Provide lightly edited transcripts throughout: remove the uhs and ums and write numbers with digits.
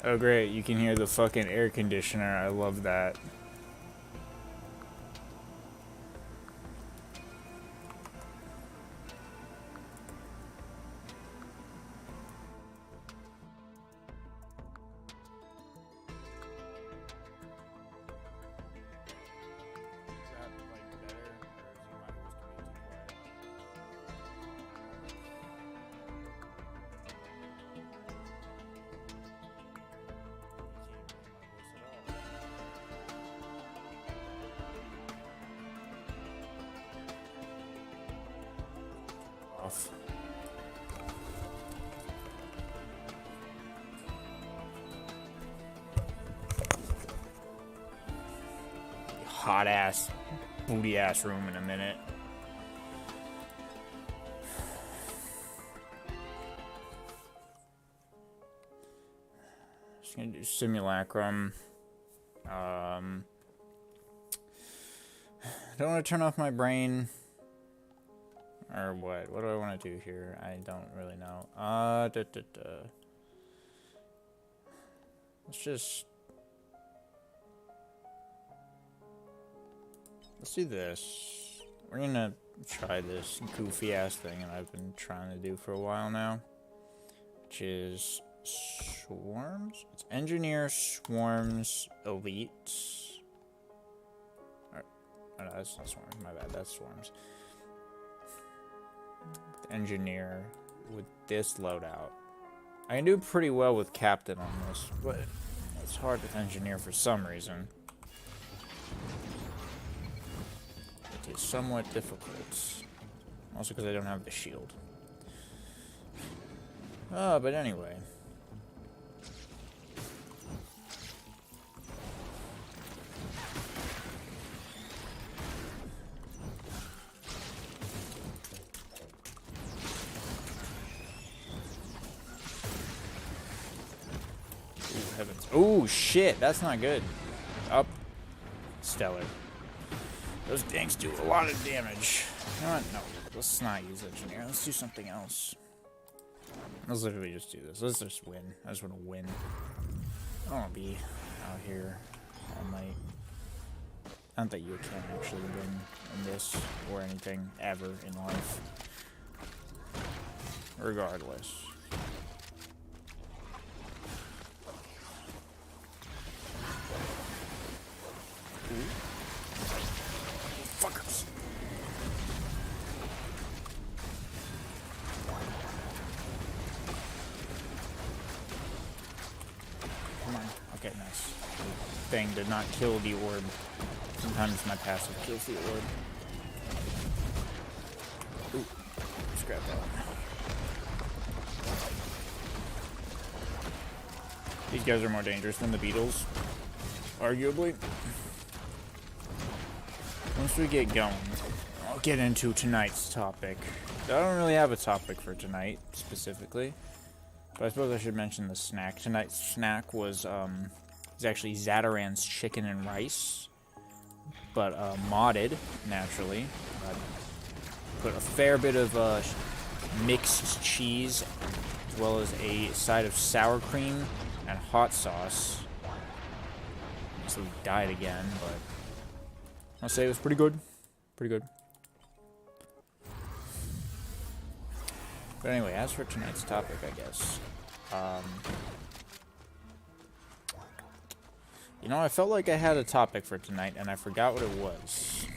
Oh great, you can hear the fucking air conditioner. I love that. Off. Hot ass, booty ass room in a minute. Just gonna do simulacrum. I don't want to turn off my brain. Or what? What do I want to do here? I don't really know. Let's do this. We're gonna try this goofy ass thing that I've been trying to do for a while now, which is swarms. It's engineer, swarms, elite. Oh, no, that's not swarms. My bad. That's swarms. Engineer with this loadout. I can do pretty well with captain on this, but it's hard with engineer for some reason. It is somewhat difficult. Also because I don't have the shield. But anyway. Heavens. Oh shit, that's not good. Up. Stellar. Those tanks do a lot of damage. You know what? No, let's not use engineer. Let's do something else. Let's literally just do this. Let's just win. I just want to win. I don't want to be out here all night. Not that you can actually win in this or anything ever in life. Regardless. Fuckers. Come on. Okay, nice. The thing did not kill the orb. Sometimes my passive kills the orb. Ooh. Scrap that. These guys are more dangerous than the beetles. Arguably. Once we get going, I'll get into tonight's topic. I don't really have a topic for tonight, specifically. But I suppose I should mention the snack. Tonight's snack was actually Zataran's chicken and rice. But modded, naturally. Put a fair bit of mixed cheese, as well as a side of sour cream and hot sauce. So we died again, but I'll say it was pretty good. Pretty good. But anyway, as for tonight's topic, I guess. You know, I felt like I had a topic for tonight, and I forgot what it was.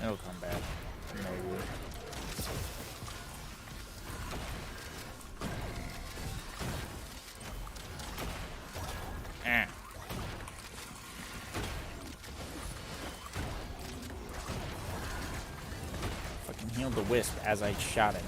It'll come back. Maybe. Fucking healed the wisp as I shot it.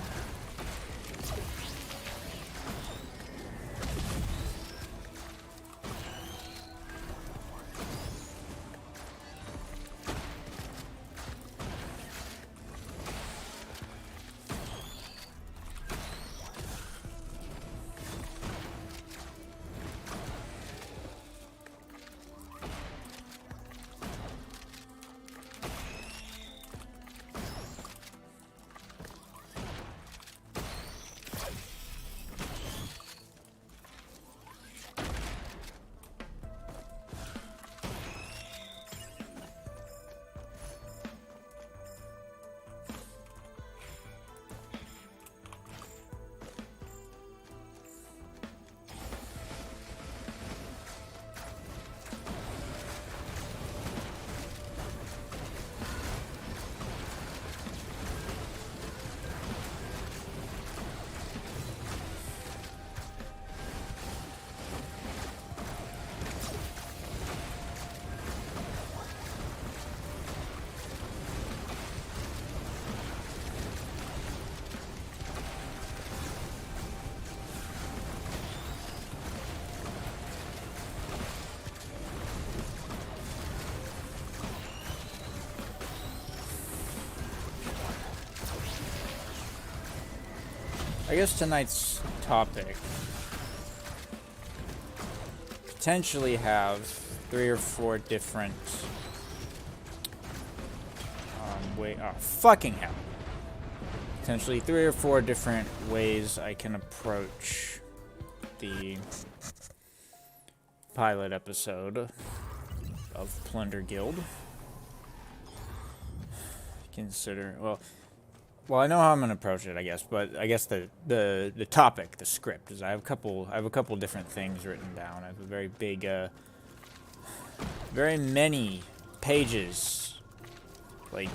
I guess tonight's topic potentially have 3 or 4 different fucking hell. Potentially 3 or 4 different ways I can approach the pilot episode of Plunder Guild. Consider, well, I know how I'm gonna approach it, I guess, but I guess the topic, the script, is I have a couple different things written down. I have a very big, very many pages, like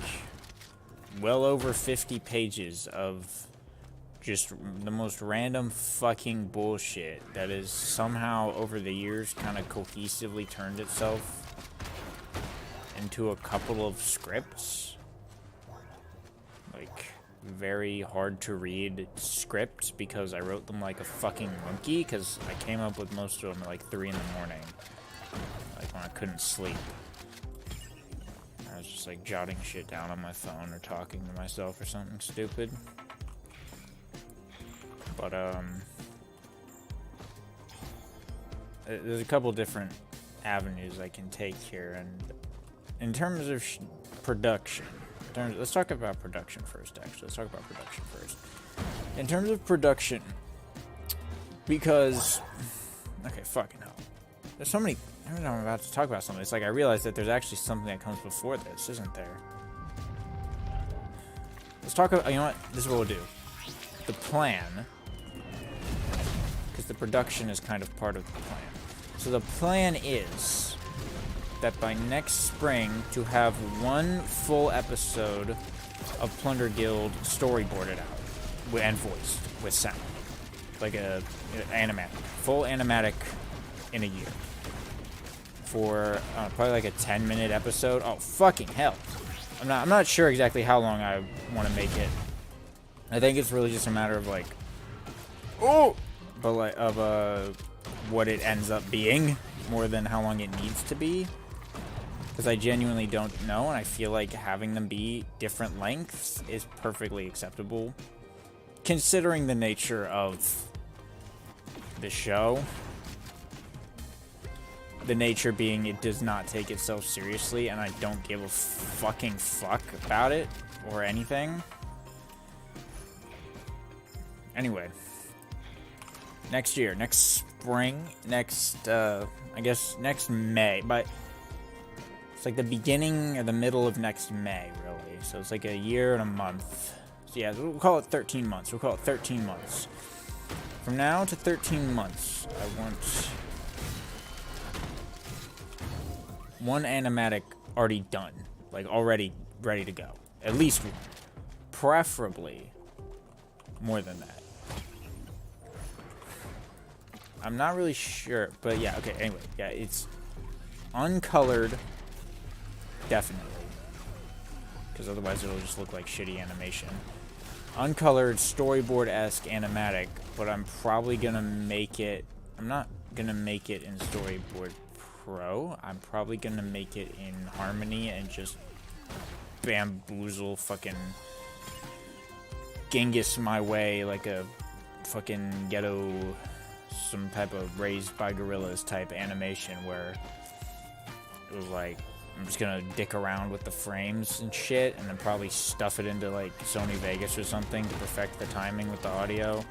well over 50 pages of just the most random fucking bullshit that is somehow over the years kind of cohesively turned itself into a couple of scripts. Like, very hard to read scripts because I wrote them like a fucking monkey, because I came up with most of them at like 3 in the morning, like when I couldn't sleep. I was just like jotting shit down on my phone or talking to myself or something stupid. But there's a couple different avenues I can take here, and in terms of production, let's talk about production first, actually. Let's talk about production first. In terms of production, because, okay, fucking hell. There's so many, every time I'm about to talk about something, it's like I realize that there's actually something that comes before this, isn't there? Let's talk about, you know what, this is what we'll do. The plan, because the production is kind of part of the plan. So the plan is that by next spring to have 1 full episode of Plunder Guild storyboarded out and voiced with sound, like a animatic, full animatic in a year for probably like a 10-minute episode. Oh fucking hell! I'm not sure exactly how long I want to make it. I think it's really just a matter of like, what it ends up being more than how long it needs to be. Because I genuinely don't know, and I feel like having them be different lengths is perfectly acceptable, considering the nature of the show. The nature being it does not take itself seriously, and I don't give a fucking fuck about it or anything. Anyway, next year, next spring, I guess next May, but it's like the beginning or the middle of next May, really. So it's like a year and a month. So yeah, we'll call it 13 months. We'll call it 13 months. From now to 13 months, I want 1 animatic already done. Like, already ready to go. At least 1. Preferably more than that. I'm not really sure, but yeah, okay, anyway. Yeah, it's uncolored. Definitely. Because otherwise it'll just look like shitty animation. Uncolored, storyboard-esque animatic, but I'm probably gonna make it... I'm not gonna make it in Storyboard Pro. I'm probably gonna make it in Harmony and just bamboozle fucking Genghis my way like a fucking ghetto, some type of Raised by Gorillas type animation where it was like, I'm just gonna dick around with the frames and shit, and then probably stuff it into like Sony Vegas or something to perfect the timing with the audio.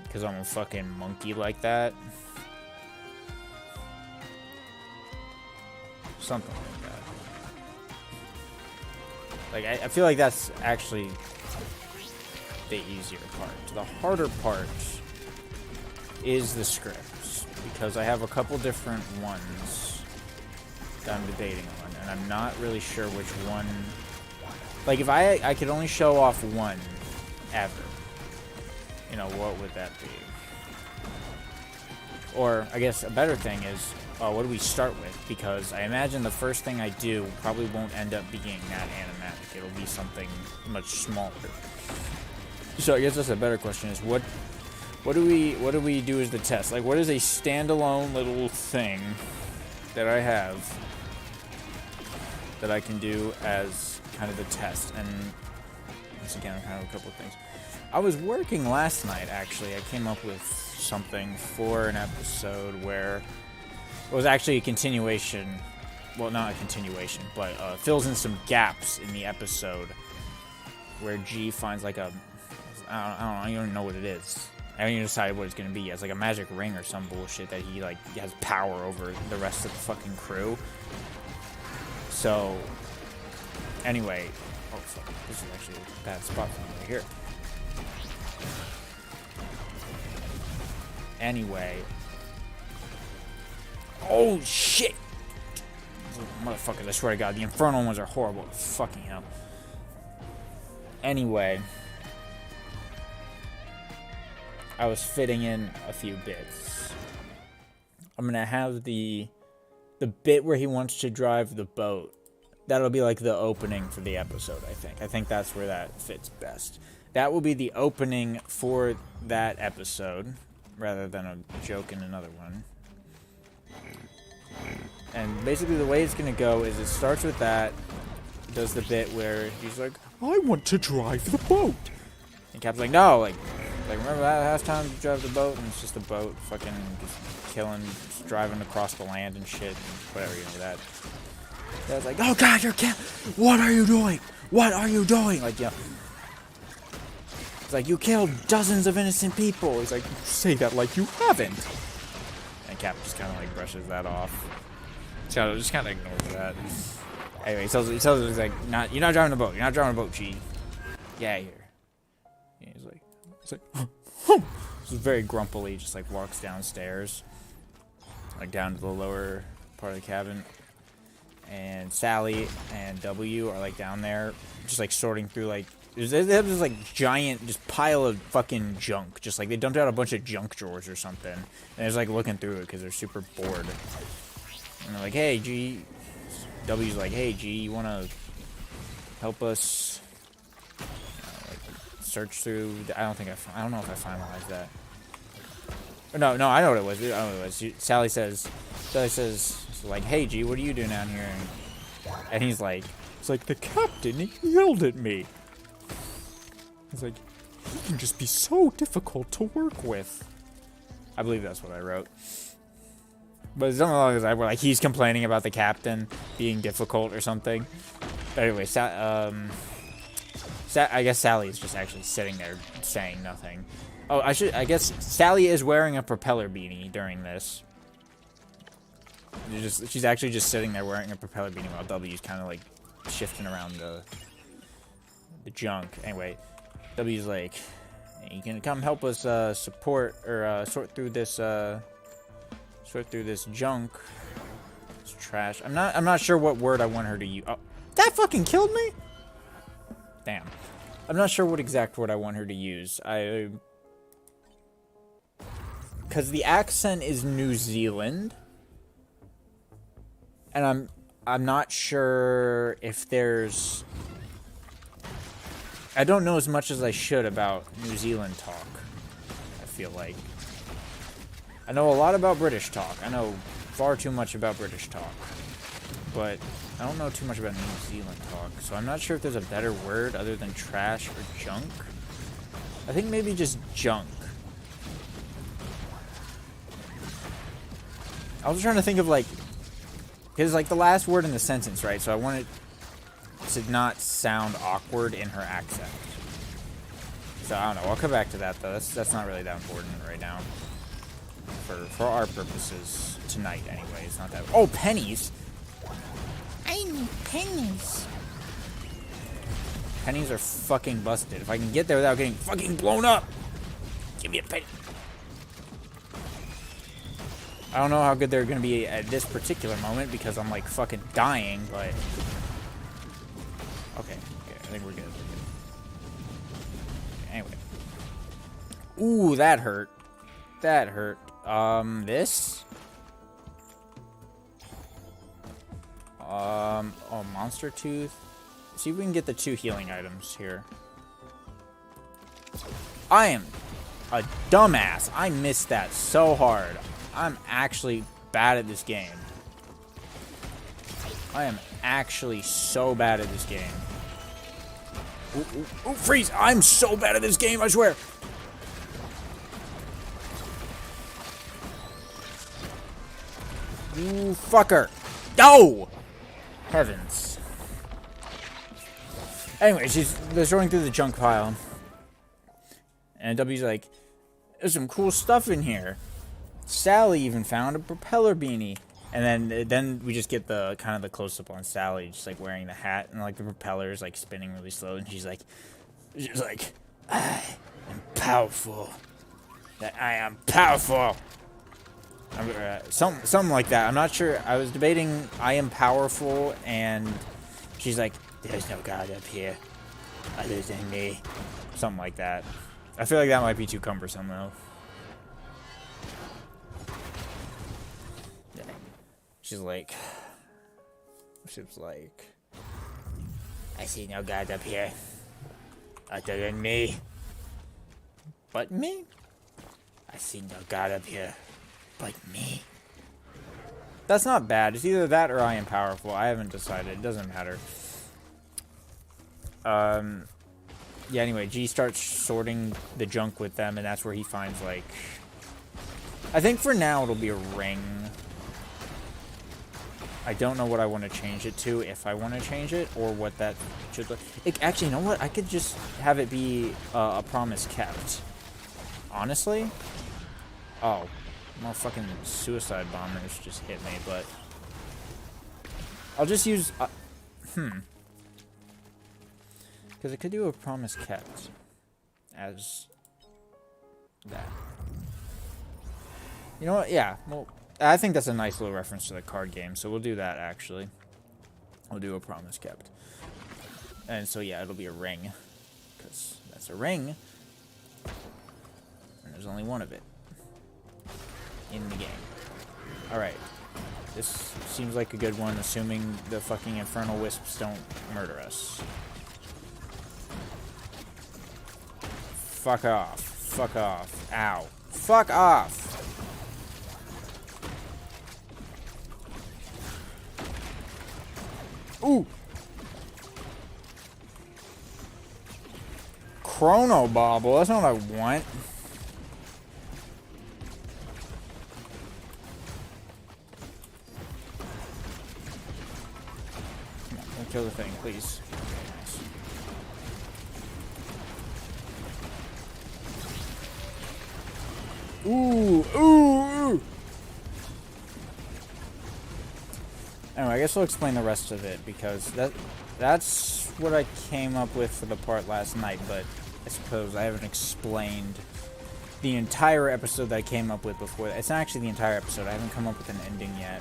Because I'm a fucking monkey like that. Something like that. Like, I feel like that's actually the easier part. The harder part is the scripts, because I have a couple different ones that I'm debating on, and I'm not really sure which one. Like, if I could only show off one ever, you know, what would that be? Or, I guess a better thing is, what do we start with? Because I imagine the first thing I do probably won't end up being that animatic. It'll be something much smaller. So I guess that's a better question, is what do we do as the test? Like, what is a standalone little thing that I have that I can do as kind of the test? And once again, kind of a couple of things. I was working last night, actually. I came up with something for an episode where it was actually a continuation. Well, not a continuation, but fills in some gaps in the episode where G finds like a... I don't even know what it is. I haven't even decided what it's going to be. It's like a magic ring or some bullshit that he like has power over the rest of the fucking crew. So, anyway... Oh, fuck. This is actually a bad spot for me right here. Anyway. Oh, shit! Motherfuckers, I swear to God, the infernal ones are horrible. Fucking hell. Anyway. I was fitting in a few bits. I'm gonna have the bit where he wants to drive the boat. That'll be like the opening for the episode, I think. I think that's where that fits best. That will be the opening for that episode, rather than a joke in another one. And basically the way it's gonna go is it starts with that, does the bit where he's like, I want to drive the boat. And Cap's like, no, like remember that last time you drove the boat? And it's just a boat fucking just killing, just driving across the land and shit, and whatever, you know that. Dad's like, oh God, you're killing, what are you doing? What are you doing? Like, yeah. It's like, you killed dozens of innocent people. He's like, say that like you haven't. And Cap just kind of like brushes that off. Just kind of ignores that. Anyway, he tells us, he's like, you're not driving the boat. You're not driving the boat, G. Get out of here. And he's like, just very grumpily, just like walks downstairs, like down to the lower part of the cabin. And Sally and W are like down there, just like sorting through like they have this like giant just pile of fucking junk, just like they dumped out a bunch of junk drawers or something, and they're just like looking through it because they're super bored. And they're like, hey G, W's like, hey G, you wanna help us like search through? I don't know if I finalized that. No, I know what it was. I know what it was. Sally says, like, hey G, what are you doing down here? And he's like, it's like the captain yelled at me. He's like, he can just be so difficult to work with. I believe that's what I wrote. But it's something along those lines where like he's complaining about the captain being difficult or something. But anyway, I guess Sally is just actually sitting there saying nothing. Oh, I guess Sally is wearing a propeller beanie during this. She's actually just sitting there wearing a propeller beanie while W's kind of like shifting around the junk. Anyway, W's like, hey, you can come help us sort through this junk. It's trash. I'm not sure what word I want her to use. Oh, that fucking killed me. Damn. I'm not sure what exact word I want her to use. Because the accent is New Zealand. And I'm not sure if there's... I don't know as much as I should about New Zealand talk, I feel like. I know a lot about British talk. I know far too much about British talk. But I don't know too much about New Zealand talk. So I'm not sure if there's a better word other than trash or junk. I think maybe just junk. I was trying to think of like... Because, like, the last word in the sentence, right? So I want it to not sound awkward in her accent. So, I don't know. I'll come back to that, though. That's not really that important right now. For our purposes tonight, anyway. It's not that... Oh, pennies! I need pennies. Pennies are fucking busted. If I can get there without getting fucking blown up, give me a penny. I don't know how good they're going to be at this particular moment because I'm, like, fucking dying, but... Okay, I think we're good. Anyway. Ooh, that hurt. That hurt. This? Oh, Monster Tooth. See if we can get the 2 healing items here. I am a dumbass. I missed that so hard. I'm actually bad at this game. I am actually so bad at this game. Ooh, ooh, ooh, freeze! I'm so bad at this game, I swear! You fucker! No! Heavens. Anyway, they're sorting through the junk pile. And W's like, there's some cool stuff in here. Sally even found a propeller beanie. And then we just get the kind of the close-up on Sally, just like wearing the hat, and like the propeller is like spinning really slow, and she's like, I am powerful. That I am powerful. Something like that. I'm not sure. I was debating I am powerful, and she's like, there's no God up here other than me. Something like that. I feel like that might be too cumbersome though. She was like, I see no God up here other than me. But me? I see no God up here but me. That's not bad. It's either that or I am powerful. I haven't decided. It doesn't matter. Yeah, anyway, G starts sorting the junk with them, and that's where he finds, like... I think for now it'll be a ring. I don't know what I want to change it to, if I want to change it, or what that should look... Actually, you know what? I could just have it be a promise kept. Honestly? Oh. More fucking suicide bombers just hit me, but... I'll just use... Because I could do a promise kept as that. You know what? Yeah. Well, I think that's a nice little reference to the card game, so we'll do that, actually. We'll do a promise kept. And so, yeah, it'll be a ring. Because that's a ring. And there's only one of it in the game. Alright. This seems like a good one, assuming the fucking infernal wisps don't murder us. Fuck off. Fuck off. Ow. Fuck off! Ooh! Chrono Bobble, that's not what I want. Come on, don't kill the thing, please. Ooh, ooh, ooh. Anyway, I guess I'll explain the rest of it, because that's what I came up with for the part last night, but I suppose I haven't explained the entire episode that I came up with before. It's not actually the entire episode. I haven't come up with an ending yet.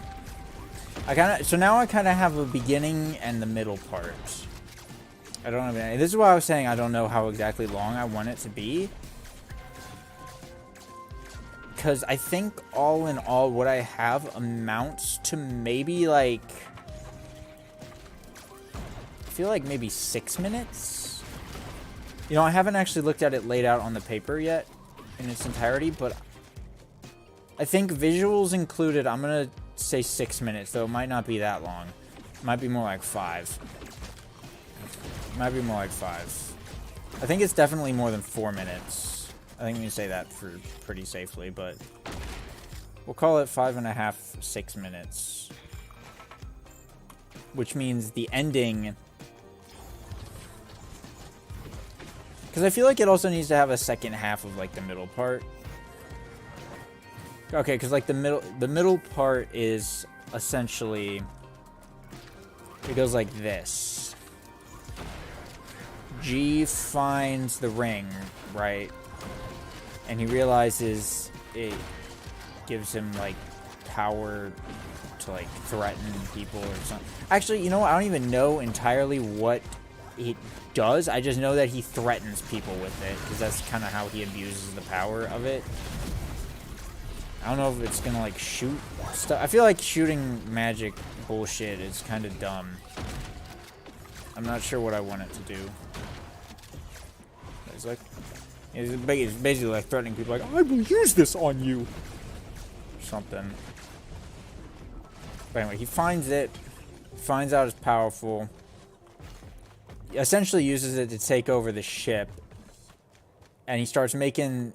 So now I kind of have a beginning and the middle part. I don't have any. This is why I was saying I don't know how exactly long I want it to be. Because I think all in all, what I have amounts to maybe like... I feel like maybe 6 minutes? You know, I haven't actually looked at it laid out on the paper yet in its entirety, but I think visuals included, I'm going to say 6 minutes, though it might not be that long. It might be more like 5. It might be more like 5. I think it's definitely more than 4 minutes. I think we can say that for pretty safely, but we'll call it 5.5, 6 minutes. Which means the ending... Because I feel like it also needs to have a second half of, like, the middle part. Okay, because, like, the middle part is essentially... It goes like this. G finds the ring, right? And he realizes it gives him, like, power to, like, threaten people or something. Actually, you know what? I don't even know entirely what it does. I just know that he threatens people with it, because that's kind of how he abuses the power of it. I don't know if it's gonna, like, shoot stuff. I feel like shooting magic bullshit is kind of dumb. I'm not sure what I want it to do. It's like... It's basically like threatening people, like, I will use this on you. Something. But anyway, he finds it. Finds out it's powerful. essentially uses it to take over the ship. And he starts making...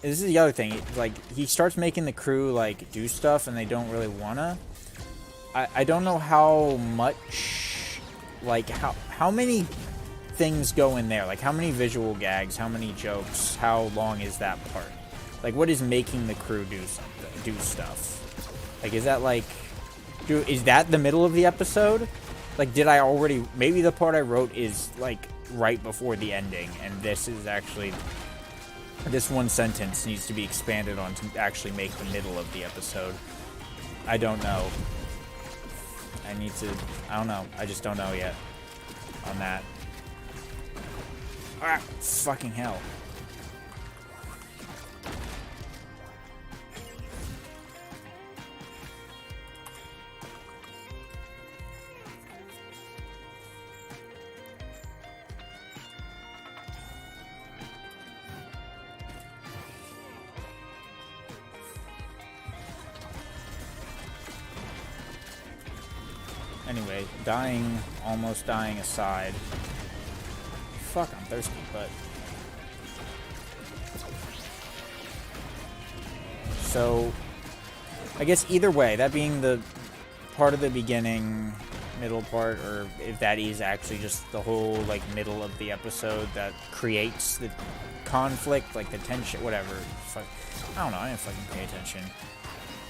This is the other thing. Like, he starts making the crew, like, do stuff and they don't really wanna. I don't know how much... Like, how many things go in there? Like, how many visual gags? How many jokes? How long is that part? Like, what is making the crew do stuff? Like, is that, like... is that the middle of the episode? Like, did I already... Maybe the part I wrote is, like, right before the ending. And this is actually... This one sentence needs to be expanded on to actually make the middle of the episode. I don't know. I need to... I don't know. I just don't know yet on that. Ah, fucking hell. Anyway, almost dying aside. Fuck, I'm thirsty, but... So, I guess either way, that being the part of the beginning, middle part, or if that is actually just the whole, like, middle of the episode that creates the conflict, like the tension, whatever. Fuck, I don't know, I didn't fucking pay attention.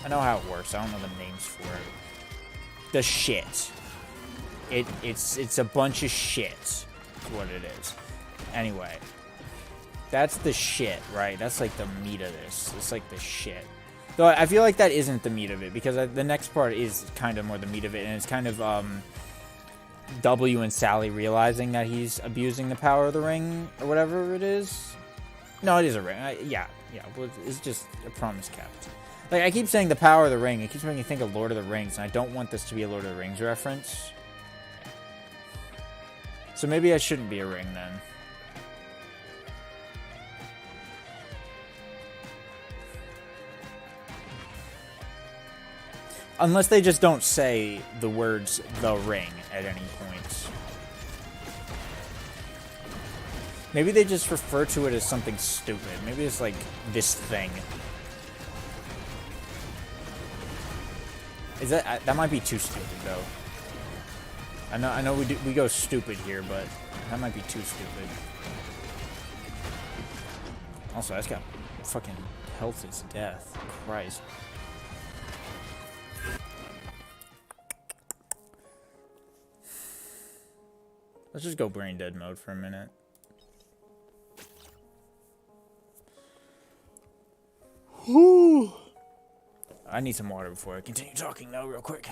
I know how it works, I don't know the names for it. The shit. It's a bunch of shit, is what it is. Anyway, that's the shit, right? That's like the meat of this. It's like the shit. Though I feel like that isn't the meat of it, because the next part is kind of more the meat of it, and it's kind of W and Sally realizing that he's abusing the power of the ring, or whatever it is. No, it is a ring. Yeah, well, it's just a promise kept. Like, I keep saying the power of the ring. It keeps making me think of Lord of the Rings, and I don't want this to be a Lord of the Rings reference. So maybe I shouldn't be a ring, then. Unless they just don't say the words, the ring, at any point. Maybe they just refer to it as something stupid. Maybe it's like, this thing. Is that might be too stupid, though. I know we go stupid here, but that might be too stupid. Also, I just got fucking health is death. Christ. Let's just go brain dead mode for a minute. Whew. I need some water before I continue talking, though, real quick.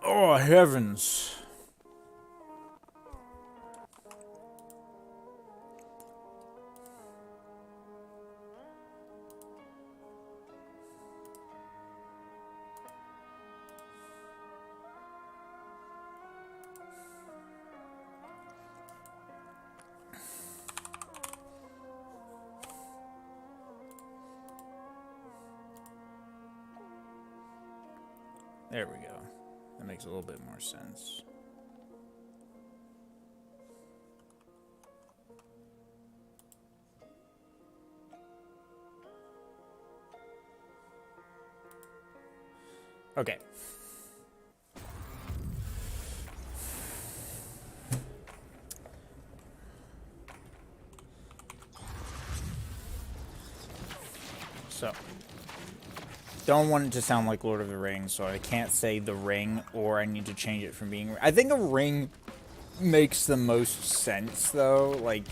Oh, heavens. There we go. That makes a little bit more sense. Okay. So, don't want it to sound like Lord of the Rings, so I can't say the ring, or I need to change it from being... I think a ring makes the most sense, though, like,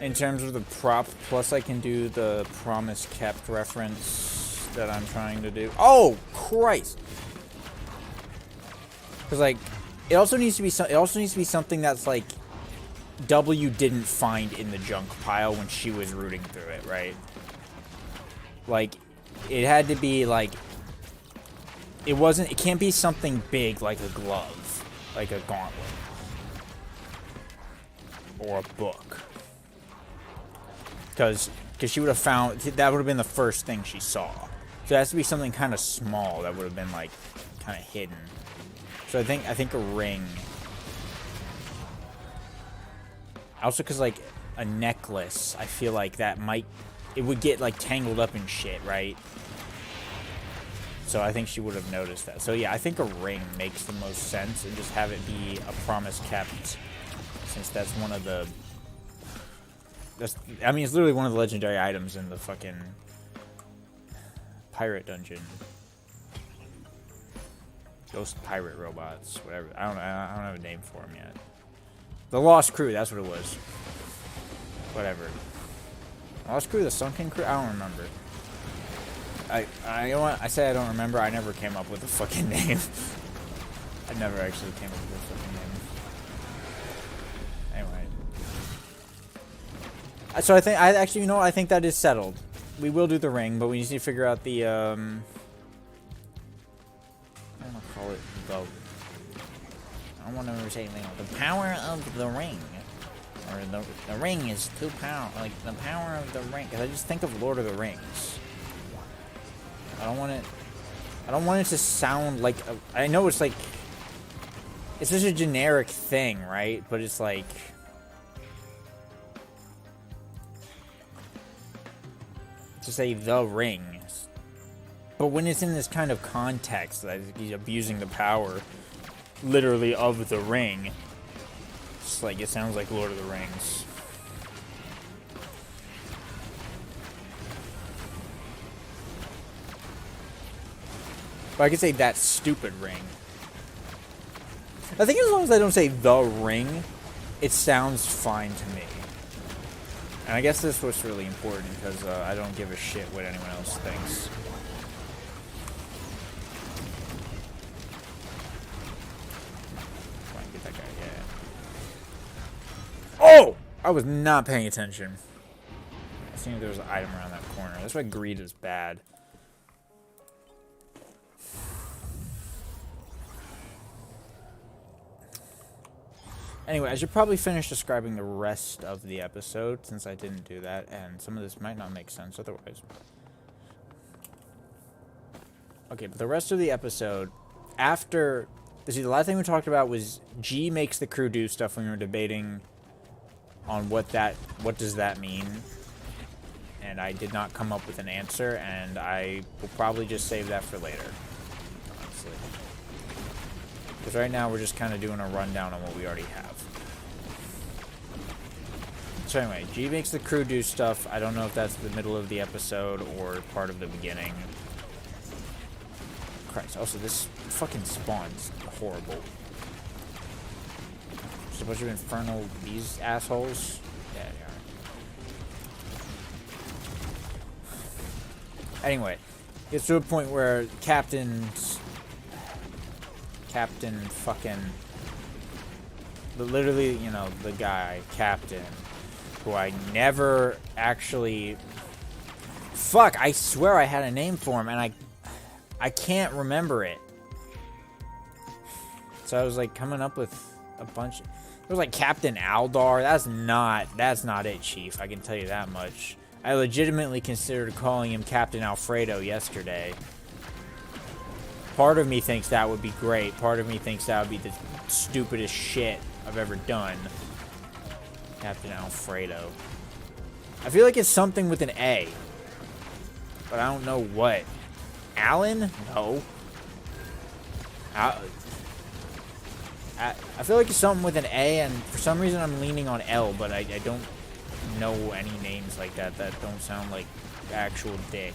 in terms of the prop, plus I can do the promise kept reference that I'm trying to do. Oh, Christ! Because, like, It also needs to be something that's like W didn't find in the junk pile when she was rooting through it, right? Like, it had to be like, it can't be something big like a glove, like a gauntlet, or a book. Because she would have found, that would have been the first thing she saw. So it has to be something kind of small that would have been like, kind of hidden. So I think a ring. Also, because like a necklace, I feel like that might, it would get like tangled up in shit, right? So I think she would have noticed that. So yeah, I think a ring makes the most sense, and just have it be a promise kept, since that's one of the, I mean, it's literally one of the legendary items in the fucking pirate dungeon. Ghost pirate robots, whatever. I don't have a name for them yet. The Lost Crew, that's what it was. Whatever. Lost Crew, the Sunken Crew? I don't remember. You know what? I say I don't remember. I never came up with a fucking name. I never actually came up with a fucking name. Anyway. So I think, I think that is settled. We will do the ring, but we just need to figure out the, I don't want to call it the, I don't want to say anything. The power of the ring. Or the ring is too powerful. Like, the power of the ring. Because I just think of Lord of the Rings. I don't want it to sound like, I know it's like, it's just a generic thing, right? But it's like, to say the ring. But when it's in this kind of context, that he's abusing the power, literally, of the ring, it's like, it sounds like Lord of the Rings. But I could say that stupid ring. I think as long as I don't say the ring, it sounds fine to me. And I guess this was really important, because I don't give a shit what anyone else thinks. Come on, get that guy, yeah. Oh! I was not paying attention. I think there was an item around that corner. That's why greed is bad. Anyway, I should probably finish describing the rest of the episode, since I didn't do that, and some of this might not make sense otherwise. Okay, but the rest of the episode, after, see, the last thing we talked about was G makes the crew do stuff when we were debating on what does that mean, and I did not come up with an answer, and I will probably just save that for later, honestly. Because right now we're just kind of doing a rundown on what we already have. So anyway, G makes the crew do stuff. I don't know if that's the middle of the episode or part of the beginning. Christ, also this fucking spawn's horrible. Just a bunch of infernal, these assholes. Yeah, they are. Anyway, gets to a point where Captain fucking, literally, you know, the guy, Captain, who I never actually, fuck, I swear I had a name for him, and I can't remember it. So I was like coming up with a bunch, it was like Captain Aldar. That's not it, Chief, I can tell you that much. I legitimately considered calling him Captain Alfredo yesterday. Part of me thinks that would be great. Part of me thinks that would be the stupidest shit I've ever done. Captain Alfredo. I feel like it's something with an A. But I don't know what. Alan? No. I feel like it's something with an A, and for some reason I'm leaning on L, but I don't know any names like that don't sound like actual dick.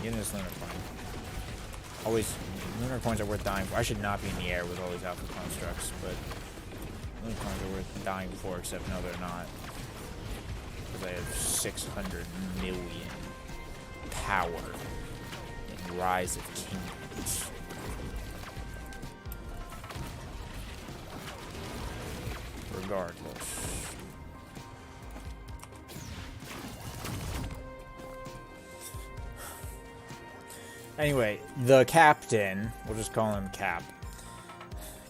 Getting this lunar coin. Always, lunar coins are worth dying for. I should not be in the air with all these alpha constructs, but lunar coins are worth dying for, except no, they're not. Because I have 600 million power in Rise of Kingdoms. regardless. Anyway, the captain, we'll just call him Cap.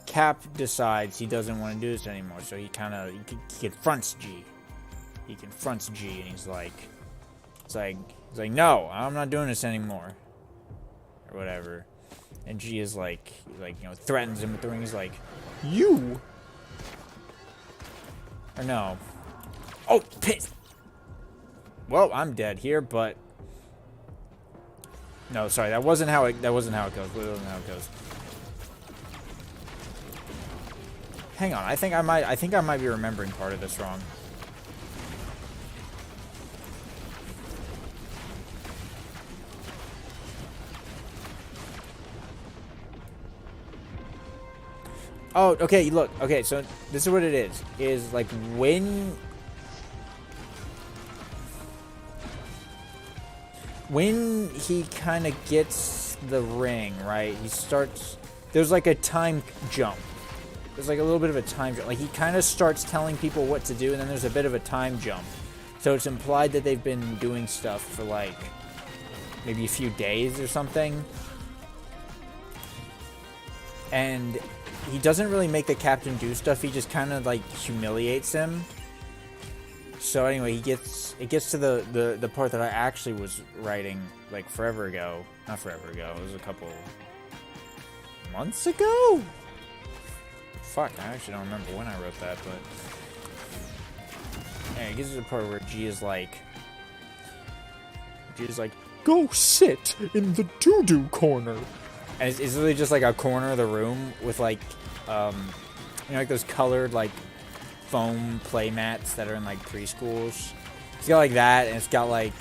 Cap decides he doesn't want to do this anymore, so he confronts G. He confronts G, and he's like, no, I'm not doing this anymore, or whatever. And G is like, threatens him with the ring. He's like, you, or no, oh, piss. Well, I'm dead here, but no, sorry, that wasn't how it goes. Hang on, I think I might be remembering part of this wrong. Oh, okay, look. Okay, so this is what it is. Is like when he kind of gets the ring, right? He starts, there's like a time jump. There's like a little bit of a time jump. Like he kind of starts telling people what to do, and then there's a bit of a time jump. So it's implied that they've been doing stuff for like maybe a few days or something. And he doesn't really make the captain do stuff. He just kind of like humiliates him. So anyway, it gets to the part that I actually was writing like forever ago. Not forever ago. It was a couple months ago. Fuck, I actually don't remember when I wrote that, but yeah, it gets to the part where G is like, go sit in the doo-doo corner. And it's really just like a corner of the room with like, like those colored like foam play mats that are in like preschools. It's got like that, and it's got like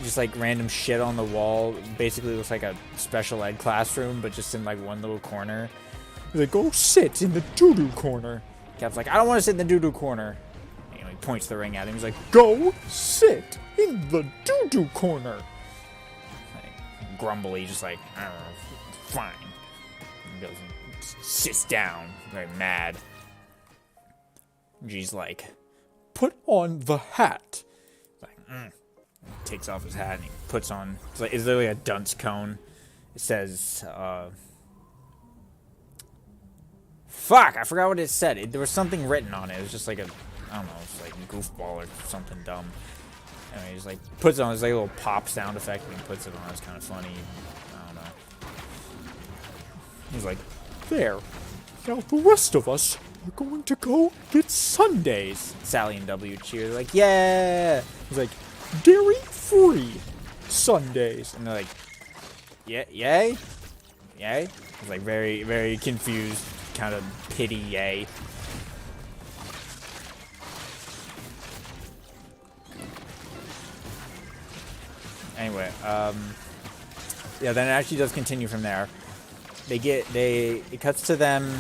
just like random shit on the wall. Basically looks like a special ed classroom, but just in like one little corner. He's like, go sit in the doo-doo corner. Cap's like, I don't want to sit in the doo-doo corner. And he points the ring at him. He's like, go sit in the doo-doo corner. Like, grumbly, just like, I don't know, fine. He goes and sits down, very mad. G's like, put on the hat. He's like, He takes off his hat and he puts on, it's literally a dunce cone. It says, fuck, I forgot what it said. There was something written on it. It was just like a, I don't know, it's like a goofball or something dumb. Anyway, he just like puts it on, it's like a little pop sound effect when he puts it on. It's kind of funny. I don't know. He's like, there. Now the rest of us are going to go get sundaes. Sally and W cheer. They're like, yeah. He's like, dairy-free sundaes. And they're like, yeah, yay? Yay? He's like very, very confused. Kind of pity yay. Anyway, yeah, then it actually does continue from there. It cuts to them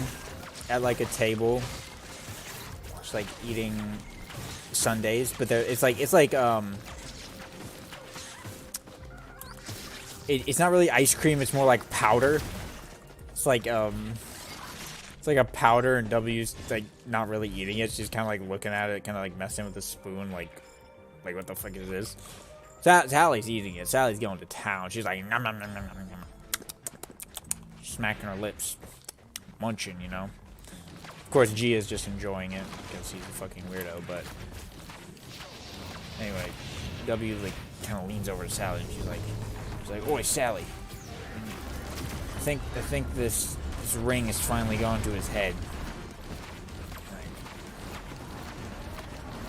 at like a table, just like eating sundaes, but it's not really ice cream, it's more like powder. It's like a powder, and W's like not really eating it. She's kind of like looking at it, kind of like messing with the spoon, like what the fuck is this? Sally's eating it. Sally's going to town. She's like nom nom nom nom nom nom, smacking her lips, munching, you know. Of course, G is just enjoying it because he's a fucking weirdo. But anyway, W like kind of leans over to Sally, and she's like, "Oi, Sally, I think this ring has finally gone to his head."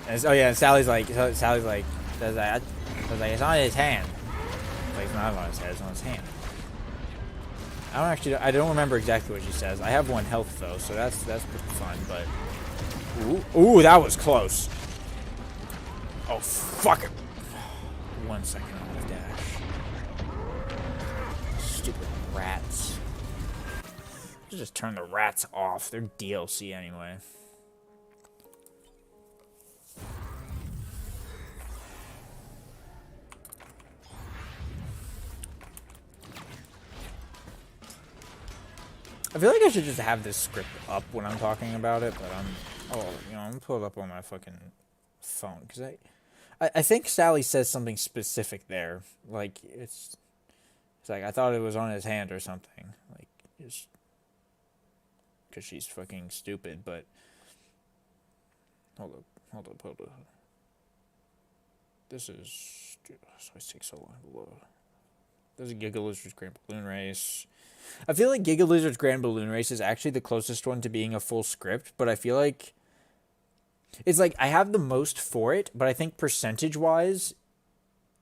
And oh yeah, and Sally's like, it's on his hand. Like, it's not on his head, it's on his hand. I don't remember exactly what she says. I have 1 health though, so that's pretty fun. But ooh, that was close. Oh fuck it. 1 second on the dash. Stupid rats. Just turn the rats off. They're DLC anyway. I feel like I should just have this script up when I'm talking about it, but Oh, you know, I'm gonna pull it up on my fucking phone because I think Sally says something specific there. Like it's like I thought it was on his hand or something. Like just because she's fucking stupid. But hold up. This is so it takes so long to load. There's a Giga Lizard's Grand Balloon Race. I feel like Giga Lizard's Grand Balloon Race is actually the closest one to being a full script, but I feel like it's like I have the most for it, but I think percentage-wise,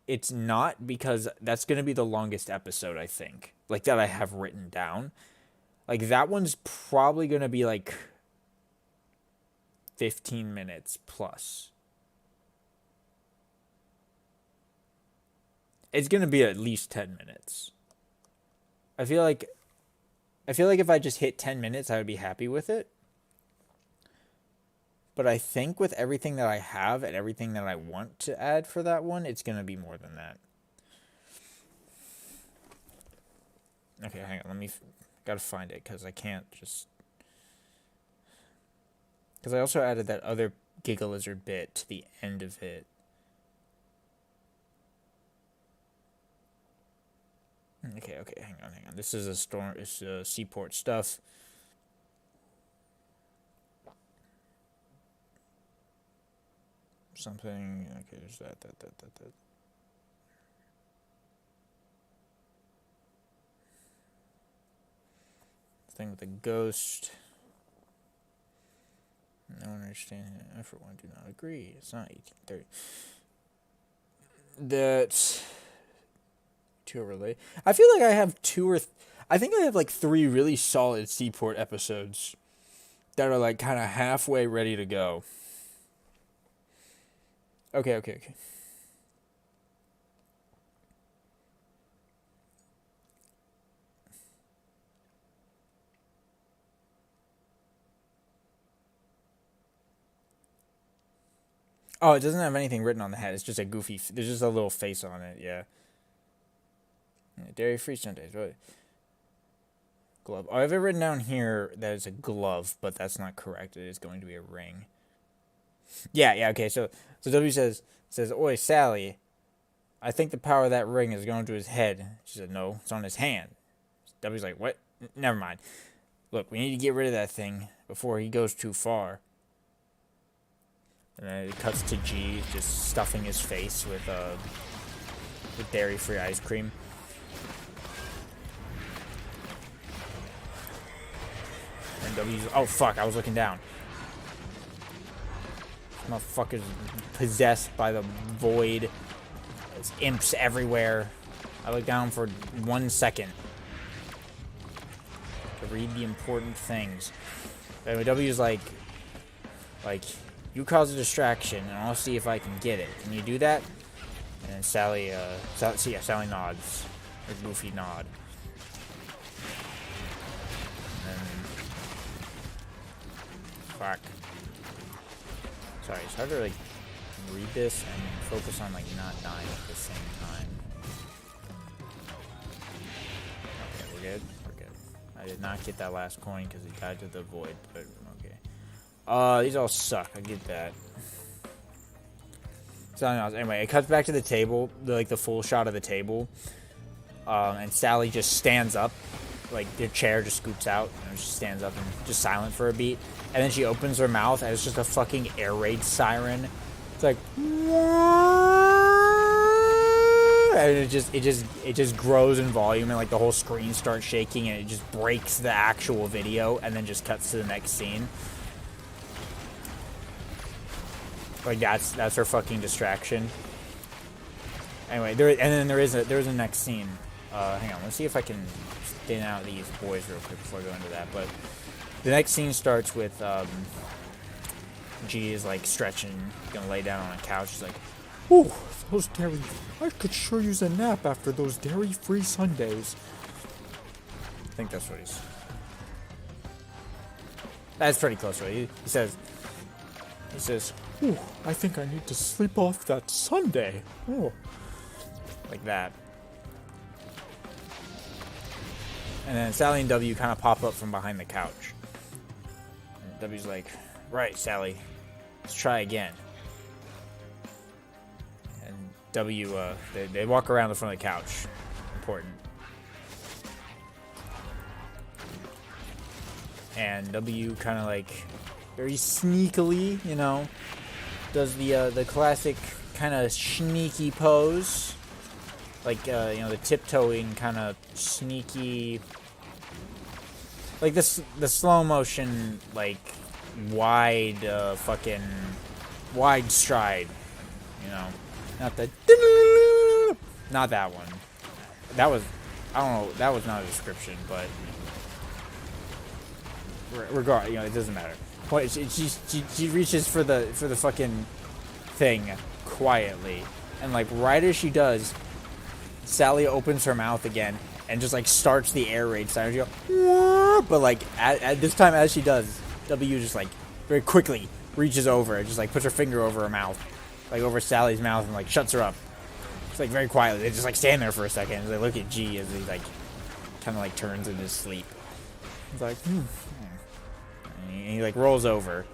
it's not because that's going to be the longest episode, I think. Like, that I have written down. Like, that one's probably going to be, like, 15 minutes plus. It's going to be at least 10 minutes. I feel like if I just hit 10 minutes, I would be happy with it. But I think with everything that I have and everything that I want to add for that one, it's going to be more than that. Okay, hang on. Gotta find it because I can't just... Because I also added that other Giga Lizard bit to the end of it. Okay, hang on. This is it's seaport stuff. Something, okay, there's that. Thing with the ghost. No one understands it. I, for one, do not agree. It's not 1830. That's... Two relate. I feel like I have I think I have like 3 really solid seaport episodes that are like kind of halfway ready to go. Okay. Oh, it doesn't have anything written on the head. It's just a goofy... There's just a little face on it, yeah. Dairy-free Sundays, right? Glove. Oh, I have it written down here that it's a glove, but that's not correct. It is going to be a ring. Yeah, okay. So W says, "Oi, Sally, I think the power of that ring is going to his head." She said, "No, it's on his hand." W's like, "What? Never mind. Look, we need to get rid of that thing before he goes too far." And then it cuts to G just stuffing his face with dairy-free ice cream. And W's... Oh, fuck, I was looking down. This motherfucker's possessed by the void. There's imps everywhere. I look down for 1 second to read the important things. But W's like, you cause a distraction, and I'll see if I can get it. Can you do that? And then Sally nods. A goofy nod. Fuck. Sorry, it's hard to like read this and focus on like not dying at the same time. Okay, we're good. I did not get that last coin because it died to the void, but okay. These all suck. I get that. So anyway, it cuts back to the table, the full shot of the table, and Sally just stands up. Like, the chair just scoops out, and she stands up and just silent for a beat. And then she opens her mouth, and it's just a fucking air raid siren. It's like... And it just grows in volume, and, like, the whole screen starts shaking, and it just breaks the actual video, and then just cuts to the next scene. Like, that's her fucking distraction. Anyway, there is a next scene. Hang on, let's see if I can... thin out these boys real quick before I go into that. But the next scene starts with G is like stretching, gonna lay down on a couch. She's like, "Oh, those dairy! I could sure use a nap after those dairy-free Sundays." I think that's what he's. That's pretty close, right? He says, "Oh, I think I need to sleep off that Sunday." Oh, like that. And then Sally and W kind of pop up from behind the couch. And W's like, Right, Sally. Let's try again. And W, they walk around the front of the couch. Important. And W kind of like very sneakily, you know, does the classic kind of sneaky pose, like you know, the tiptoeing kind of sneaky, like this the slow motion like wide fucking wide stride, you know, not the not that one. That was, I don't know, that was not a description, but regard, you know, it doesn't matter. Point, she reaches for the fucking thing quietly, and like right as she does, Sally opens her mouth again and just like starts the air raid sound. She go, but like at this time as she does, W just like very quickly reaches over and just like puts her finger over her mouth, like over Sally's mouth, and like shuts her up. It's like very quietly. They just like stand there for a second and they look at G as he like kind of like turns in his sleep. He's like, And he like rolls over,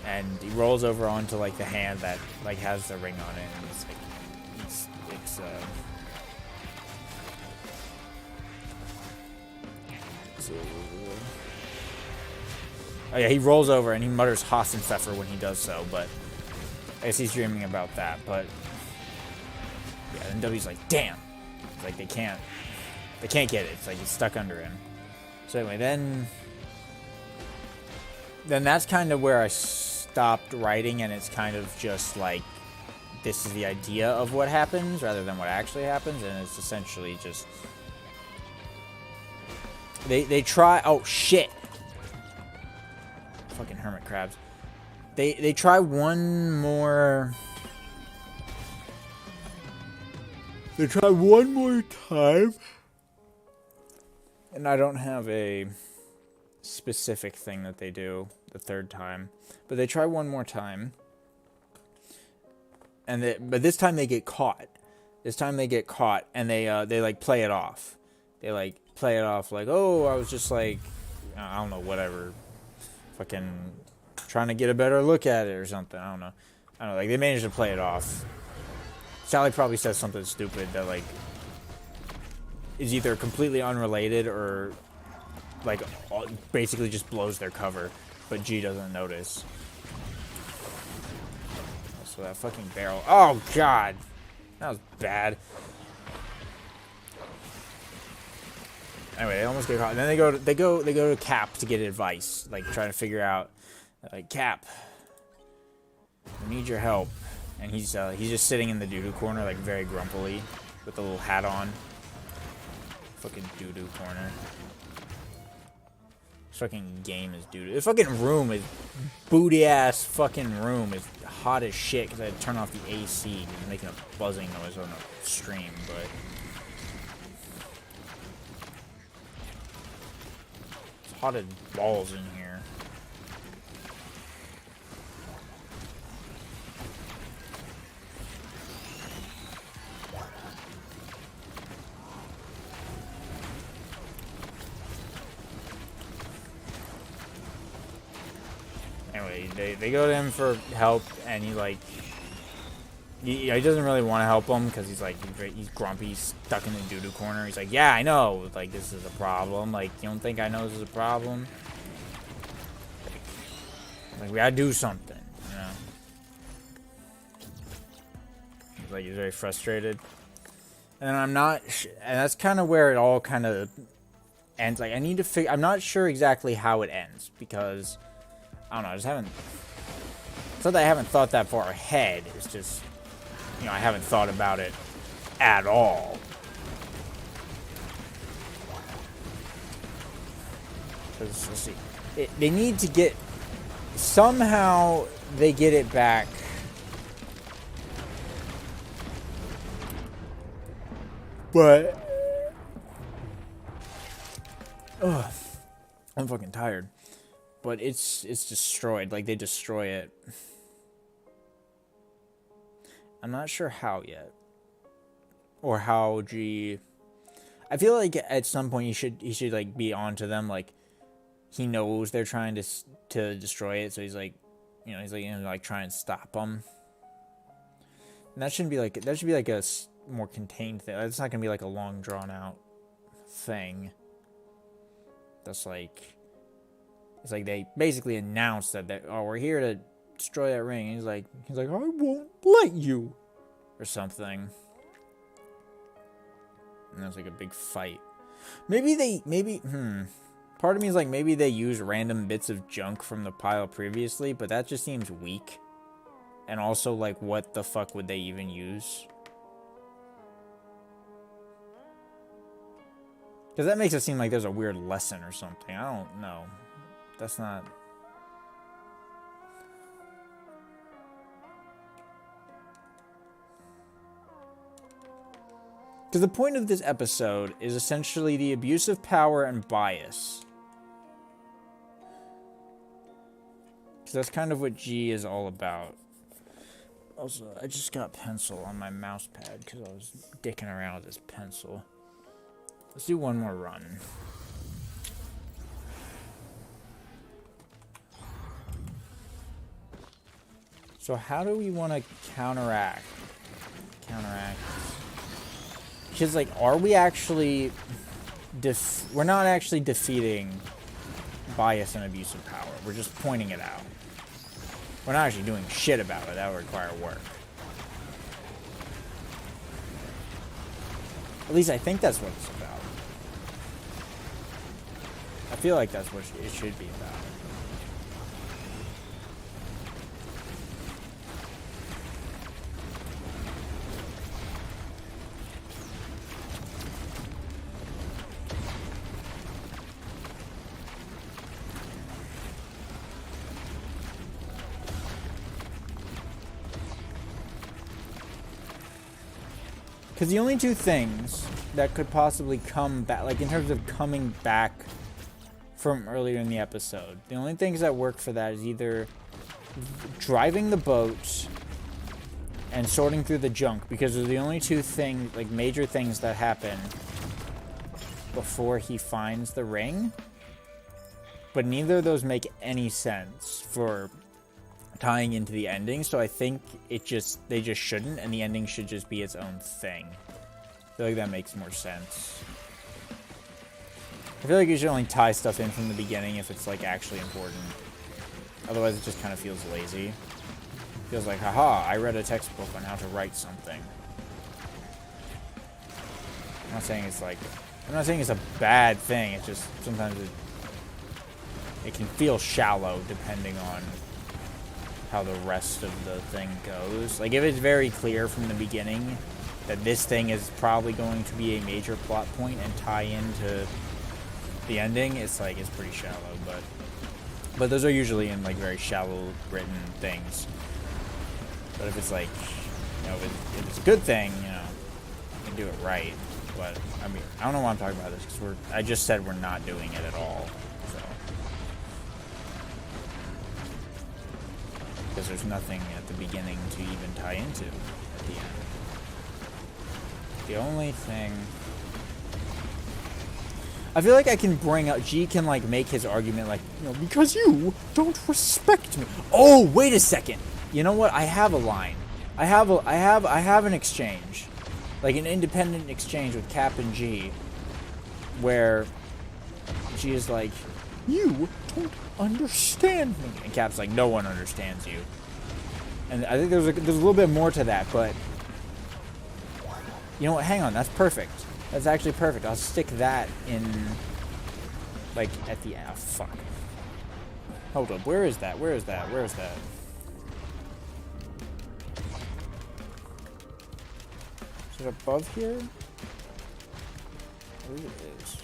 and he rolls over onto like the hand that like has the ring on it, and it's like it's oh yeah, he rolls over and he mutters Hassenpfeffer when he does so, but I guess he's dreaming about that. But yeah, and W's like, damn, it's like they can't get it. It's like it's stuck under him. So anyway, then that's kind of where I stopped writing, and it's kind of just like, this is the idea of what happens rather than what actually happens, and it's essentially just they try, oh shit, fucking hermit crabs. They try one more. They try one more time, and I don't have a specific thing that they do the third time, but they try one more time, and but this time they get caught. This time they get caught, and they like play it off. They like play it off like, oh, I was just like, I don't know, whatever, fucking trying to get a better look at it or something. I don't know. Like they managed to play it off. Sally probably says something stupid that like is either completely unrelated or like basically just blows their cover, but G doesn't notice. So that fucking barrel. Oh god, that was bad. Anyway, they almost get caught. And then they go to Cap to get advice, like trying to figure out, like, Cap, we need your help. And he's just sitting in the doo-doo corner, like very grumpily, with a little hat on. Fucking doo-doo corner. This fucking game is doo-doo. This fucking room is booty ass fucking room is hot as shit because I had to turn off the AC. It's making a buzzing noise on the stream, but it's hot as balls in here. Anyway, they go to him for help, and he like he doesn't really want to help him because he's like he's grumpy, he's stuck in the doo-doo corner. He's like, yeah, I know, like this is a problem. Like, you don't think I know this is a problem? Like we gotta do something, you know. Like he's very frustrated, and I'm not, and that's kind of where it all kind of ends. Like I need to figure. I'm not sure exactly how it ends because I don't know. I just haven't. It's not that I haven't thought that far ahead. It's just, you know, I haven't thought about it at all. Let's see. They need to get, somehow they get it back. But ugh, I'm fucking tired. But it's destroyed. Like, they destroy it. I'm not sure how yet. Or how G... I feel like at some point he should like be on to them, like, he knows they're trying to destroy it, so he's like, you know, he's like gonna like try and stop them. And that shouldn't be like, that should be like a more contained thing. It's not gonna be like a long drawn out thing. That's like, it's like they basically announced that oh, we're here to destroy that ring. And he's like I won't let you, or something. And there's like a big fight. Part of me is like, maybe they use random bits of junk from the pile previously, but that just seems weak. And also, like, what the fuck would they even use? Because that makes it seem like there's a weird lesson or something. I don't know. That's not... Because the point of this episode is essentially the abuse of power and bias. Because that's kind of what G is all about. Also, I just got pencil on my mouse pad because I was dicking around with this pencil. Let's do one more run. So how do we want to counteract? Because, like, are we actually... we're not actually defeating bias and abuse of power. We're just pointing it out. We're not actually doing shit about it. That would require work. At least I think that's what it's about. I feel like that's what it should be about. Because the only two things that could possibly come back, like in terms of coming back from earlier in the episode, the only things that work for that is either driving the boat and sorting through the junk, because they're the only two things, like major things that happen before he finds the ring. But neither of those make any sense for tying into the ending, so I think they just shouldn't, and the ending should just be its own thing. I feel like that makes more sense. I feel like you should only tie stuff in from the beginning if it's like actually important. Otherwise it just kind of feels lazy. It feels like, haha, I read a textbook on how to write something. I'm not saying it's a bad thing, it's just sometimes it can feel shallow depending on how the rest of the thing goes. Like, if it's very clear from the beginning that this thing is probably going to be a major plot point and tie into the ending, it's like, it's pretty shallow, but those are usually in like very shallow written things. But if it's like, you know, if it's a good thing, you know, you can do it right. But I mean, I don't know why I'm talking about this, because I just said we're not doing it at all. Because there's nothing at the beginning to even tie into at the end. The only thing... I feel like I can bring up... G can, like, make his argument, like, you know, because you don't respect me. Oh, wait a second. You know what? I have a line. I have an exchange. Like, an independent exchange with Cap and G. Where G is like, you don't understand me. And Cap's like, no one understands you. And I think there's a little bit more to that, but you know what? Hang on, that's perfect. That's actually perfect. I'll stick that in, like, at the fuck. Hold up, where is that? Where is that? Where is that? Is it above here? I believe it is.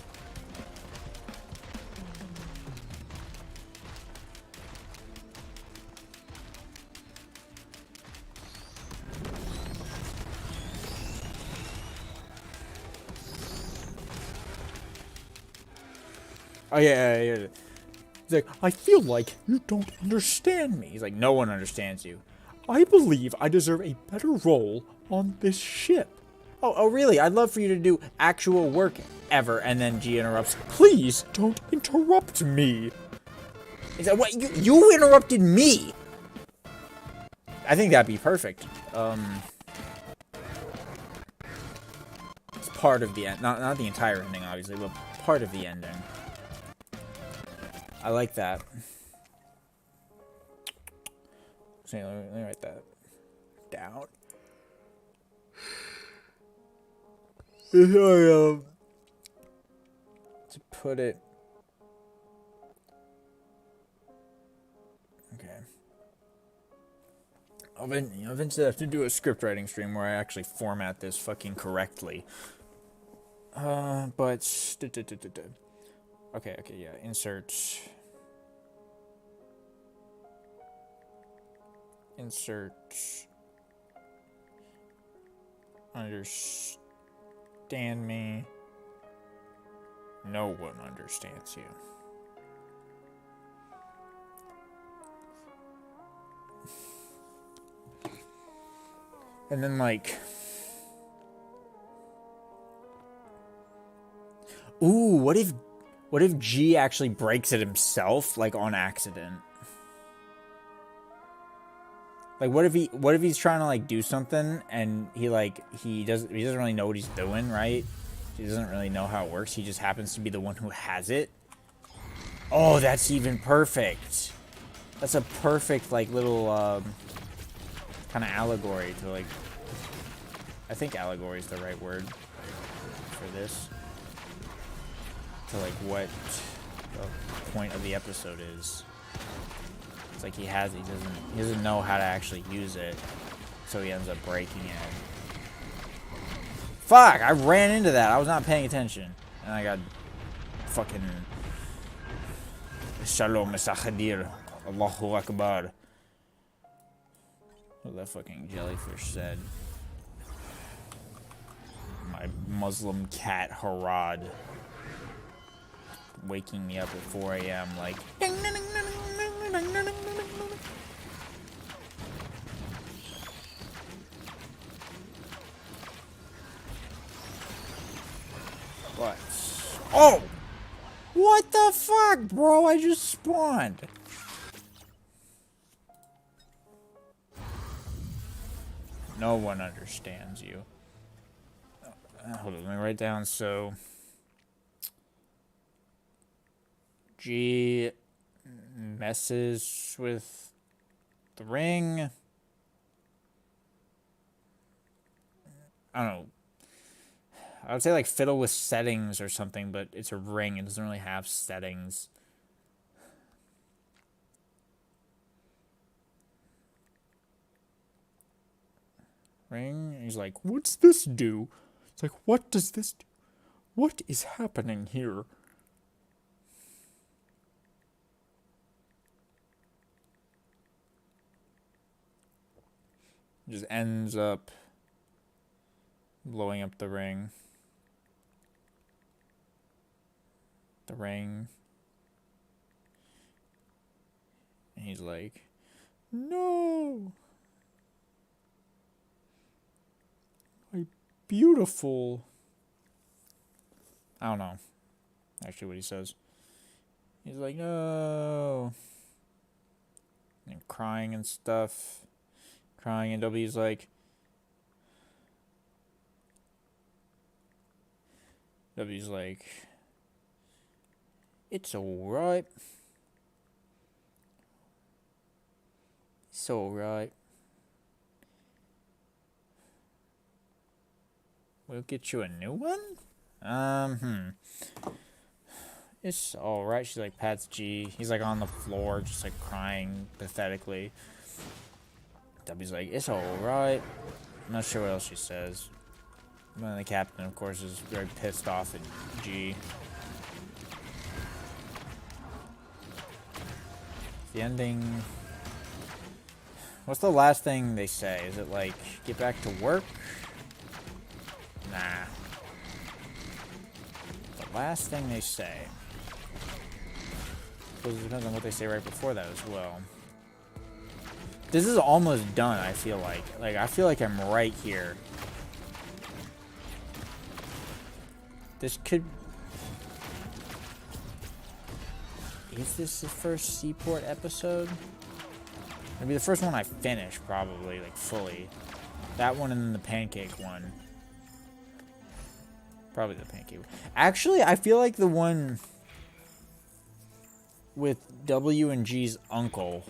Oh, yeah. He's like, I feel like you don't understand me. He's like, no one understands you. I believe I deserve a better role on this ship. Oh, really? I'd love for you to do actual work ever. And then G interrupts. Please don't interrupt me. Is that what? You interrupted me. I think that'd be perfect. It's part of the end. Not the entire ending, obviously, but part of the ending. I like that. So let me write that down. To put it. Okay. I'll eventually have to do a script writing stream where I actually format this fucking correctly. But okay, yeah. Insert understand me. No one understands you. And then, like, ooh, what if G actually breaks it himself, like, on accident? Like, what if he's trying to, like, do something and he doesn't really know what he's doing, right? He doesn't really know how it works. He just happens to be the one who has it. Oh, that's even perfect. That's a perfect, like, little kind of allegory to, like, I think allegory is the right word for this. To, like, what the point of the episode is. It's like he doesn't know how to actually use it, so he ends up breaking it. Fuck! I ran into that. I was not paying attention, and I got fucking Shalom Esachadir, Allahu Akbar. What that fucking jellyfish said. My Muslim cat Harad waking me up at 4 a.m. like. What? Oh! What the fuck, bro? I just spawned. No one understands you. Hold on, let me write down. So, G messes with the ring. I don't know. I would say like fiddle with settings or something, but it's a ring. It doesn't really have settings. Ring. He's like, what's this do? It's like, what does this do? What is happening here? Just ends up blowing up the ring. The ring. And he's like, no. My beautiful. I don't know. Actually, what he says. He's like, no. And crying and stuff. Crying, and W's like, it's alright. It's alright. We'll get you a new one? It's alright. She's like, pats G. He's like on the floor, just like crying pathetically. W's like, it's alright. I'm not sure what else she says. And then the captain, of course, is very pissed off at G. The ending. What's the last thing they say? Is it like, get back to work? Nah. The last thing they say. I suppose it depends on what they say right before that as well. This is almost done, I feel like. Like, I feel like I'm right here. This could... Is this the first Seaport episode? It'll be the first one I finish, probably, like, fully. That one and then the pancake one. Probably the pancake one. Actually, I feel like the one with W and G's uncle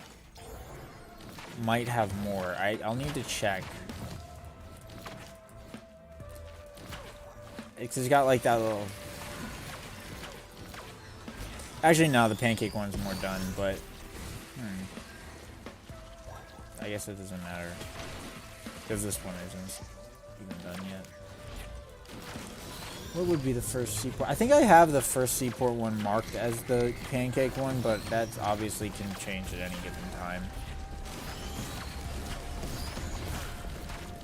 might have more. I'll need to check. Because it's got, like, that little... Actually, no, the pancake one's more done, but... I guess it doesn't matter. Because this one isn't even done yet. What would be the first Seaport? I think I have the first Seaport one marked as the pancake one, but that obviously can change at any given time.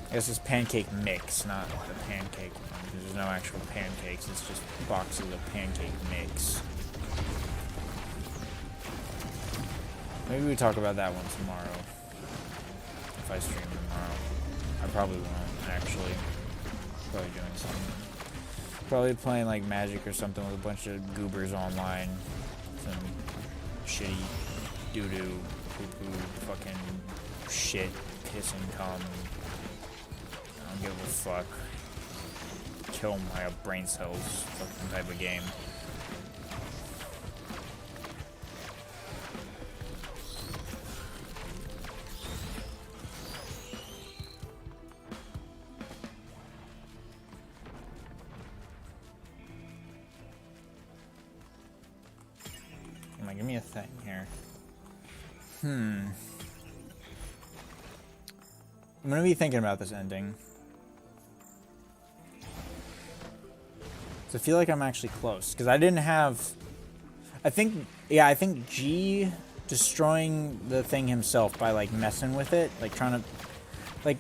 I guess it's pancake mix, not the pancake one, because there's no actual pancakes, it's just boxes of pancake mix. Maybe we talk about that one tomorrow. If I stream tomorrow. I probably won't, actually. Probably doing something. Probably playing like Magic or something with a bunch of goobers online. Some shitty doo-doo, poo-poo, fucking shit, piss and cum. I don't give a fuck. Kill my brain cells fucking type of game. Give me a thing here. I'm gonna be thinking about this ending. So I feel like I'm actually close. Because I didn't have... I think G destroying the thing himself by, like, messing with it. Like, trying to... Like...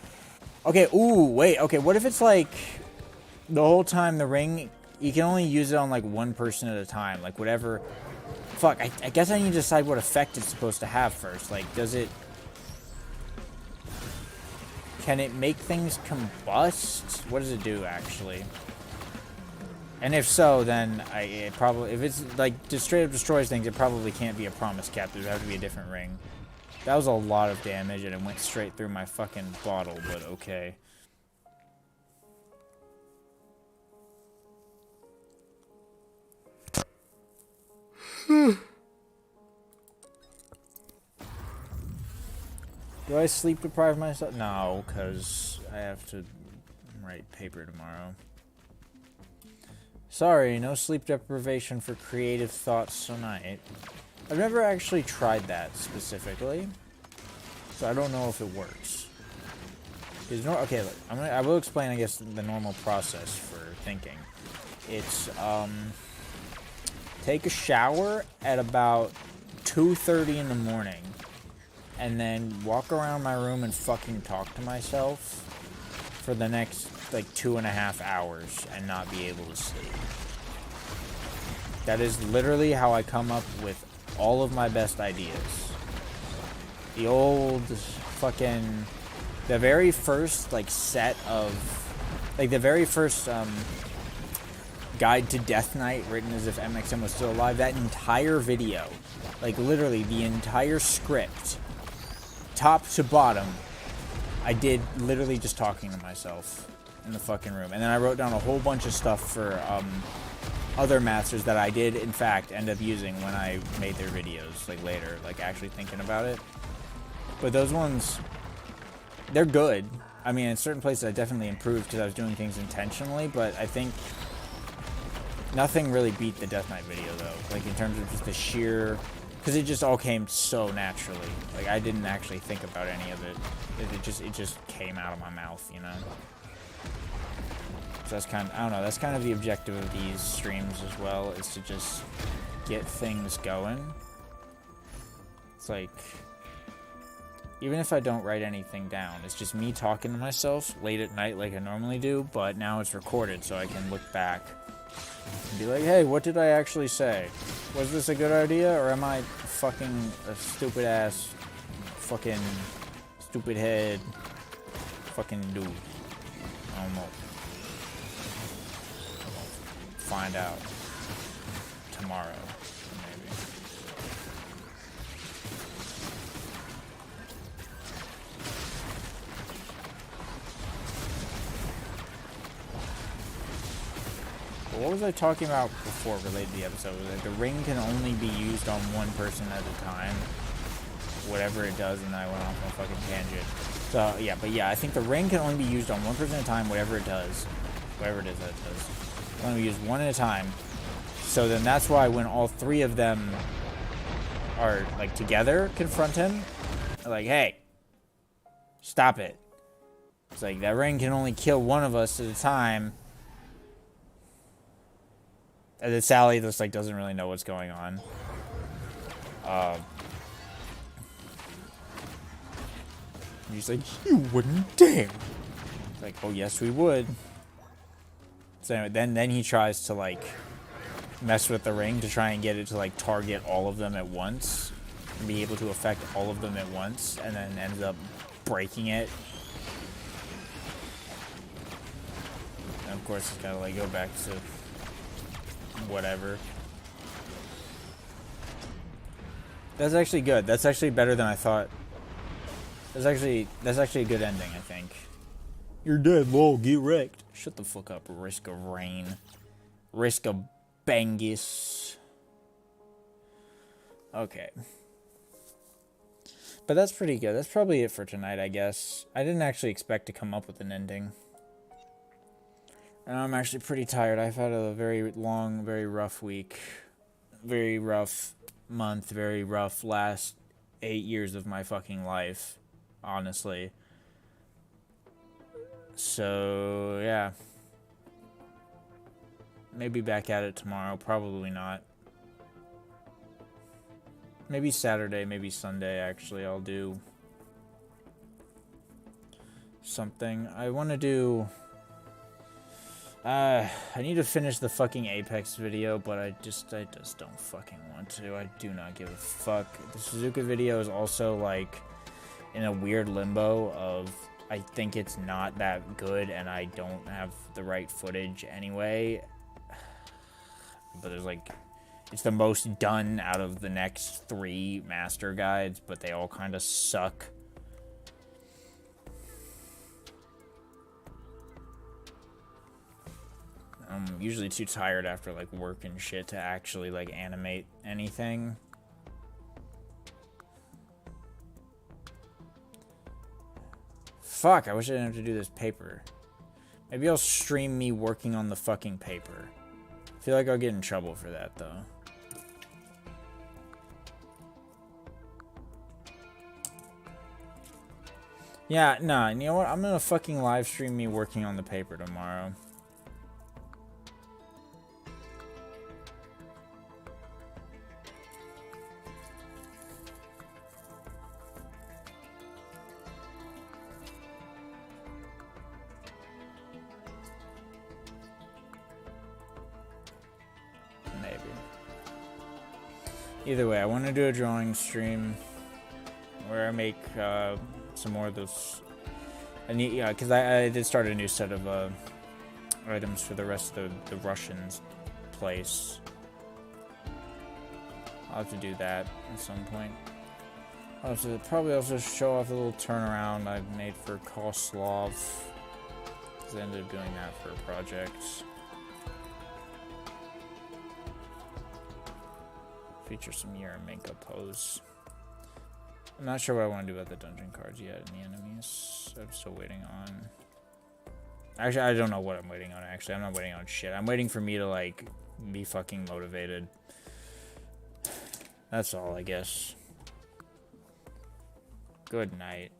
Okay, ooh, wait. Okay, what if it's, like... The whole time the ring... You can only use it on, like, one person at a time. Like, whatever... Fuck, I guess I need to decide what effect it's supposed to have first. Like, does it... Can it make things combust? What does it do, actually? And if so, then it probably... If it's, like, just straight up destroys things, it probably can't be a promise cap. It would have to be a different ring. That was a lot of damage, and it went straight through my fucking bottle, but okay. Do I sleep deprive myself? No, because I have to write paper tomorrow. Sorry, no sleep deprivation for creative thoughts tonight. I've never actually tried that specifically, so I don't know if it works. Okay, look, I will explain, I guess, the normal process for thinking. It's, take a shower at about 2:30 in the morning, and then walk around my room and fucking talk to myself for the next, like, 2.5 hours and not be able to sleep. That is literally how I come up with all of my best ideas. The old fucking... The very first, like, set of... Like, the very first, Guide to Death Knight, written as if MXM was still alive, that entire video, like literally the entire script, top to bottom, I did literally just talking to myself in the fucking room. And then I wrote down a whole bunch of stuff for other masters that I did, in fact, end up using when I made their videos, like later, like actually thinking about it. But those ones, they're good. I mean, in certain places I definitely improved because I was doing things intentionally, but I think nothing really beat the Death Knight video, though. Like, in terms of just the sheer... Because it just all came so naturally. Like, I didn't actually think about any of it. It just came out of my mouth, you know? So that's kind of... I don't know. That's kind of the objective of these streams as well, is to just get things going. It's like... Even if I don't write anything down, it's just me talking to myself late at night like I normally do, but now it's recorded so I can look back and be like, hey, what did I actually say? Was this a good idea, or am I fucking a stupid ass, fucking stupid head, fucking dude? I don't know. find out tomorrow, maybe. What was I talking about before related to the episode? Was like the ring can only be used on one person at a time. Whatever it does, and I went off on a fucking tangent. So, yeah, but yeah, I think the ring can only be used on one person at a time, whatever it does. Whatever it is that it does. It can only be used one at a time. So then that's why when all three of them are, like, together, confront him, like, hey, stop it. It's like, that ring can only kill one of us at a time. And then Sally just, like, doesn't really know what's going on. He's like, you wouldn't dare. It's like, oh, yes, we would. So anyway, then he tries to, like, mess with the ring to try and get it to, like, target all of them at once. And be able to affect all of them at once. And then ends up breaking it. And, of course, it's got to, like, go back to whatever. That's actually good. That's actually better than I thought. That's actually a good ending, I think. You're dead, lol, get wrecked. Shut the fuck up, Risk of Rain. Risk of Bangus. Okay. But that's pretty good. That's probably it for tonight, I guess. I didn't actually expect to come up with an ending. And I'm actually pretty tired. I've had a very long, very rough week. Very rough month. Very rough last 8 years of my fucking life. Honestly. So, yeah. Maybe back at it tomorrow. Probably not. Maybe Saturday, maybe Sunday, actually, I'll do something. I want to do... I need to finish the fucking Apex video, but I just don't fucking want to. I do not give a fuck. The Suzuka video is also, like, in a weird limbo of, I think it's not that good, and I don't have the right footage anyway. But there's, like, it's the most done out of the next 3 master guides, but they all kind of suck. I'm usually too tired after, like, work and shit to actually, like, animate anything. Fuck, I wish I didn't have to do this paper. Maybe I'll stream me working on the fucking paper. I feel like I'll get in trouble for that, though. Yeah, nah, you know what? I'm gonna fucking live stream me working on the paper tomorrow. Either way, I want to do a drawing stream where I make some more of those. I need, yeah, because I did start a new set of items for the rest of the Russians place. I'll have to do that at some point. I'll have to probably also show off a little turnaround I've made for Koslov, because I ended up doing that for a project. Feature some Yaraminka pose. I'm not sure what I want to do about the dungeon cards yet and the enemies. I'm still waiting on... Actually, I don't know what I'm waiting on, actually. I'm not waiting on shit. I'm waiting for me to, like, be fucking motivated. That's all, I guess. Good night.